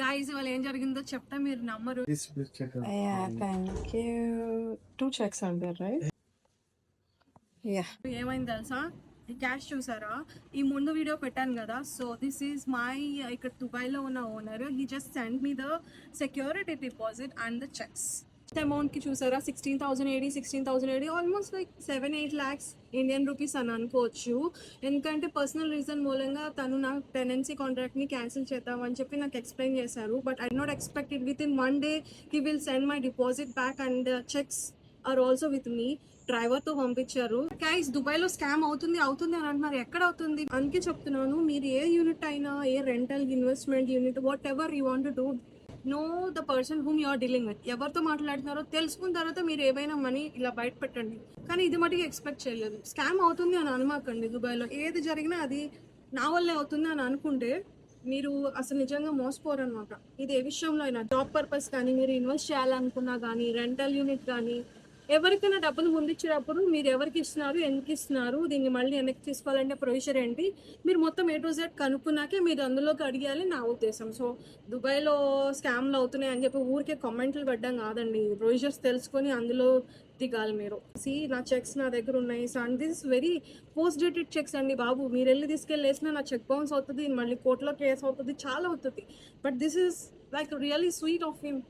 Guys ఇవాళ ఏం జరిగిందో చెప్తా, మీరు నమ్మరు. Yeah, thank you. 2 checks are there, right? Yeah. ఏమైంది తెలుసా, ఈ క్యాష్ చూసారా? ఈ ముందు వీడియో పెట్టాను కదా. సో దిస్ ఈజ్ మై ఇక్కడ దుబాయ్లో ఉన్న owner. He just send me the security deposit and the cheques. అమౌంట్కి చూసారా, 16,080 almost like 7-8 lakhs Indian rupees అని అనుకోవచ్చు. ఎందుకంటే పర్సనల్ రీజన్ మూలంగా తను నా టెనెన్సీ కాంట్రాక్ట్ని క్యాన్సిల్ చేద్దామని చెప్పి నాకు ఎక్స్ప్లెయిన్ చేశారు. But I not expected with in 1 day he will send my deposit back and cheques are also with me. డ్రైవర్తో పంపించారు. గైస్ దుబాయ్లో స్కామ్ అవుతుంది అని అంటున్నారు. ఎక్కడ అవుతుంది? అందుకే చెప్తున్నాను, మీరు ఏ యూనిట్ అయినా, ఏ rental investment unit, whatever you want to do, know the person whom you are dealing with. ఎవరితో మాట్లాడుతున్నారో తెలుసుకున్న తర్వాత మీరు ఏవైనా మనీ ఇలా బయట పెట్టండి. కానీ ఇది మటుకు ఎక్స్పెక్ట్ చేయలేదు. స్కామ్ అవుతుంది అని అనుమాకండి. దుబాయ్లో ఏది జరిగినా అది నా వల్లే అవుతుంది అని అనుకుంటే మీరు అసలు నిజంగా మోసపోరు అనమాట. ఇది ఏ విషయంలో అయినా, జాబ్ పర్పస్ కానీ, మీరు ఇన్వెస్ట్ చేయాలనుకున్నా కానీ, రెంటల్ యూనిట్ కానీ, ఎవరికైనా డబ్బులు ముందిచ్చినప్పుడు మీరు ఎవరికి ఇస్తున్నారు, ఎందుకు ఇస్తున్నారు, దీన్ని మళ్ళీ వెనక్కి తీసుకోవాలంటే ప్రొసీజర్ ఏంటి, మీరు మొత్తం A to Z కనుక్కున్నాకే మీరు అందులోకి అడిగాలి నా ఉద్దేశం. సో దుబాయ్లో స్కామ్లు అవుతున్నాయి అని చెప్పి ఊరికే కామెంట్లు పెట్టడం కాదండి. ప్రొసీజర్స్ తెలుసుకొని అందులో దిగాలి మీరు. నా చెక్స్ నా దగ్గర ఉన్నాయి. So and this very post dated checks అండి బాబు. మీరు వెళ్ళి తీసుకెళ్ళేసినా నా చెక్ బౌన్స్ అవుతుంది, మళ్ళీ కోర్టులో కేసు అవుతుంది, చాలా అవుతుంది. But this is like really sweet of him.